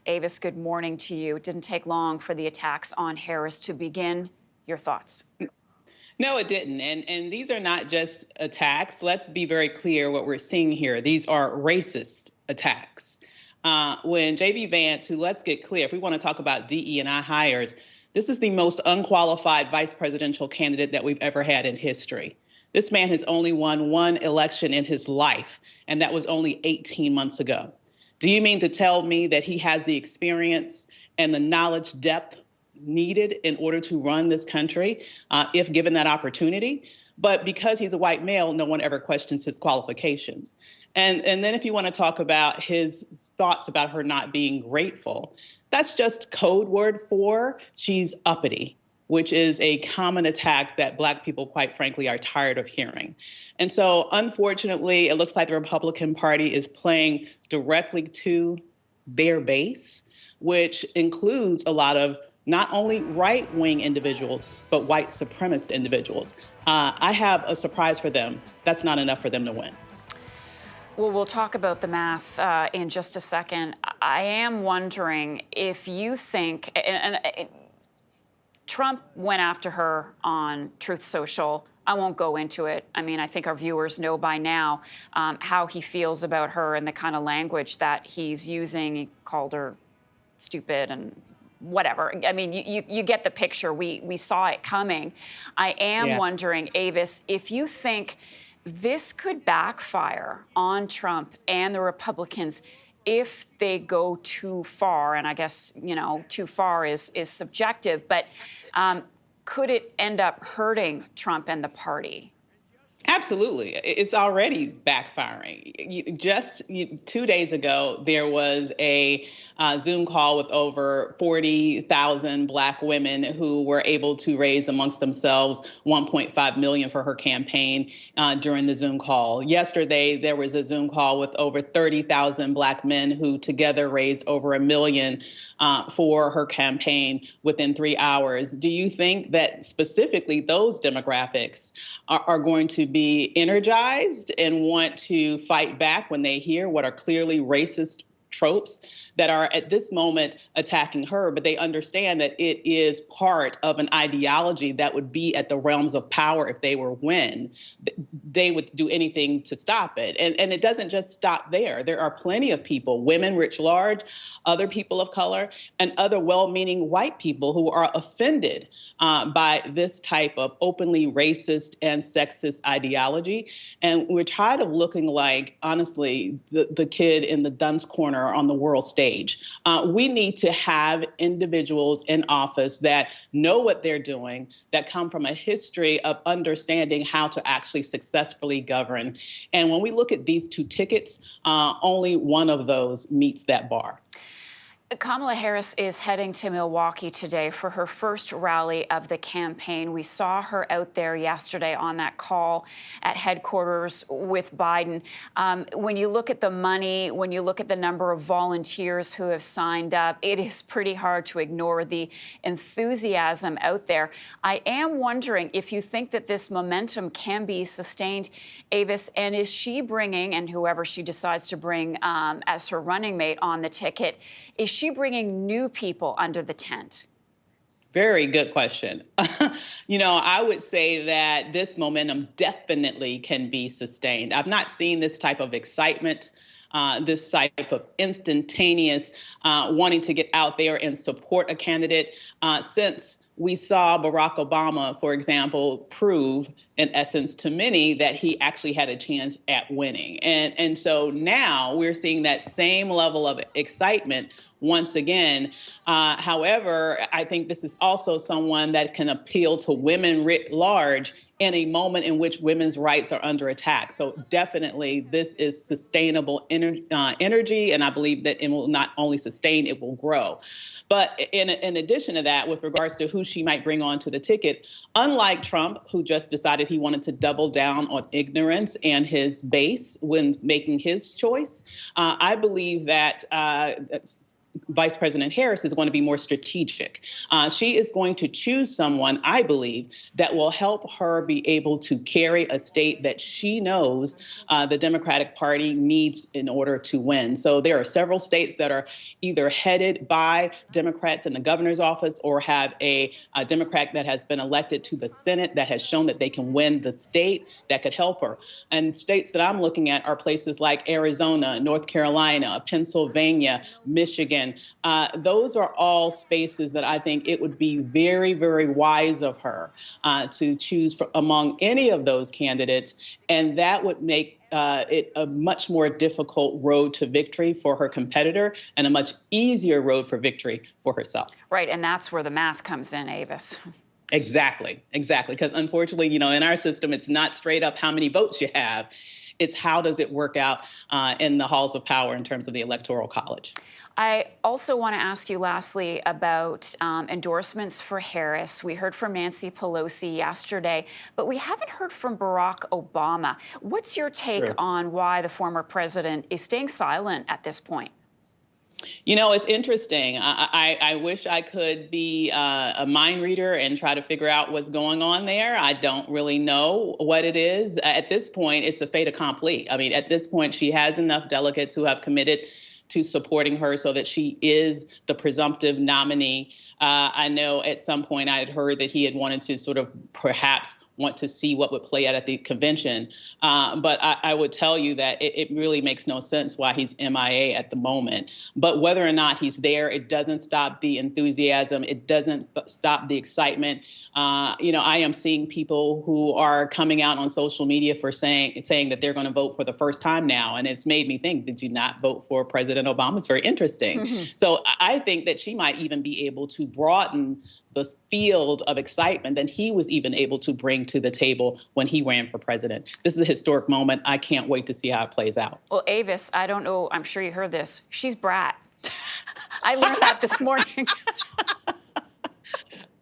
Avis, good morning to you. It didn't take long for the attacks on Harris to begin. Your thoughts? No, it didn't. And these are not just attacks. Let's be very clear what we're seeing here. These are racist attacks. When J.D. Vance, who, let's get clear, if we want to talk about DE&I hires, this is the most unqualified vice presidential candidate that we've ever had in history. This man has only won one election in his life, and that was only 18 months ago. Do you mean to tell me that he has the experience and the knowledge depth needed in order to run this country, if given that opportunity? But because he's a white male, no one ever questions his qualifications. And then if you want to talk about his thoughts about her not being grateful, that's just code word for she's uppity, which is a common attack that Black people, quite frankly, are tired of hearing. And so, unfortunately, it looks like the Republican Party is playing directly to their base, which includes a lot of not only right-wing individuals, but white supremacist individuals. I have a surprise for them. That's not enough for them to win. Well, we'll talk about the math in just a second. I am wondering if you think, Trump went after her on Truth Social. I won't go into it. I mean, I think our viewers know by now how he feels about her and the kind of language that he's using. He called her stupid and whatever. I mean, you get the picture. We saw it coming. I am wondering, Avis, if you think this could backfire on Trump and the Republicans if they go too far. And I guess, you know, too far is subjective, but could it end up hurting Trump and the party? Absolutely. It's already backfiring. Just 2 days ago, there was a Zoom call with over 40,000 Black women who were able to raise amongst themselves $1.5 million for her campaign during the Zoom call. Yesterday, there was a Zoom call with over 30,000 Black men who together raised over $1 million for her campaign within 3 hours. Do you think that specifically those demographics are going to be energized and want to fight back when they hear what are clearly racist tropes that are at this moment attacking her, but they understand that it is part of an ideology that would be at the realms of power if they were win. They would do anything to stop it. And it doesn't just stop there. There are plenty of people, women writ large, other people of color, and other well-meaning white people who are offended by this type of openly racist and sexist ideology. And we're tired of looking like, honestly, the kid in the dunce corner on the world stage. We need to have individuals in office that know what they're doing, that come from a history of understanding how to actually successfully govern. And when we look at these two tickets, only one of those meets that bar. Kamala Harris is heading to Milwaukee today for her first rally of the campaign. We saw her out there yesterday on that call at headquarters with Biden. When you look at the money, when you look at the number of volunteers who have signed up, it is pretty hard to ignore the enthusiasm out there. I am wondering if you think that this momentum can be sustained, Avis, and is she bringing, and whoever she decides to bring as her running mate on the ticket, is she bringing new people under the tent? Very good question. I would say that this momentum definitely can be sustained. I've not seen this type of excitement, this type of instantaneous wanting to get out there and support a candidate since we saw Barack Obama, for example, prove, in essence, to many that he actually had a chance at winning. And so now we're seeing that same level of excitement once again. However, I think this is also someone that can appeal to women writ large in a moment in which women's rights are under attack. So definitely this is sustainable energy, and I believe that it will not only sustain, it will grow. But in addition to that, with regards to who she might bring onto the ticket, unlike Trump, who just decided he wanted to double down on ignorance and his base when making his choice, I believe that Vice President Harris is going to be more strategic. She is going to choose someone, I believe, that will help her be able to carry a state that she knows the Democratic Party needs in order to win. So there are several states that are either headed by Democrats in the governor's office or have a Democrat that has been elected to the Senate that has shown that they can win the state that could help her. And states that I'm looking at are places like Arizona, North Carolina, Pennsylvania, Michigan. Those are all spaces that I think it would be very, very wise of her to choose among any of those candidates. And that would make it a much more difficult road to victory for her competitor and a much easier road for victory for herself. Right. And that's where the math comes in, Avis. Exactly. Because unfortunately, in our system, it's not straight up how many votes you have. It's how does it work out in the halls of power in terms of the Electoral College. I also want to ask you lastly about endorsements for Harris. We heard from Nancy Pelosi yesterday, but we haven't heard from Barack Obama. What's your take on why the former president is staying silent at this point? It's interesting. I wish I could be a mind reader and try to figure out what's going on there. I don't really know what it is. At this point, it's a fait accompli. I mean, at this point, she has enough delegates who have committed to supporting her so that she is the presumptive nominee. I know at some point I had heard that he had wanted to sort of perhaps want to see what would play out at the convention. But I would tell you that it really makes no sense why he's MIA at the moment. But whether or not he's there, it doesn't stop the enthusiasm. It doesn't stop the excitement. I am seeing people who are coming out on social media for saying that they're going to vote for the first time now. And it's made me think, did you not vote for President Obama? It's very interesting. Mm-hmm. So I think that she might even be able to broaden the field of excitement than he was even able to bring to the table when he ran for president. This is a historic moment. I can't wait to see how it plays out. Well, Avis, I don't know. I'm sure you heard this. She's brat. I learned that this morning.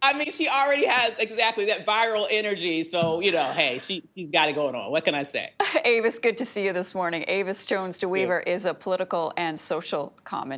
I mean, she already has exactly that viral energy. So, hey, she's got it going on. What can I say? Avis, good to see you this morning. Avis Jones-DeWeaver is a political and social commentator.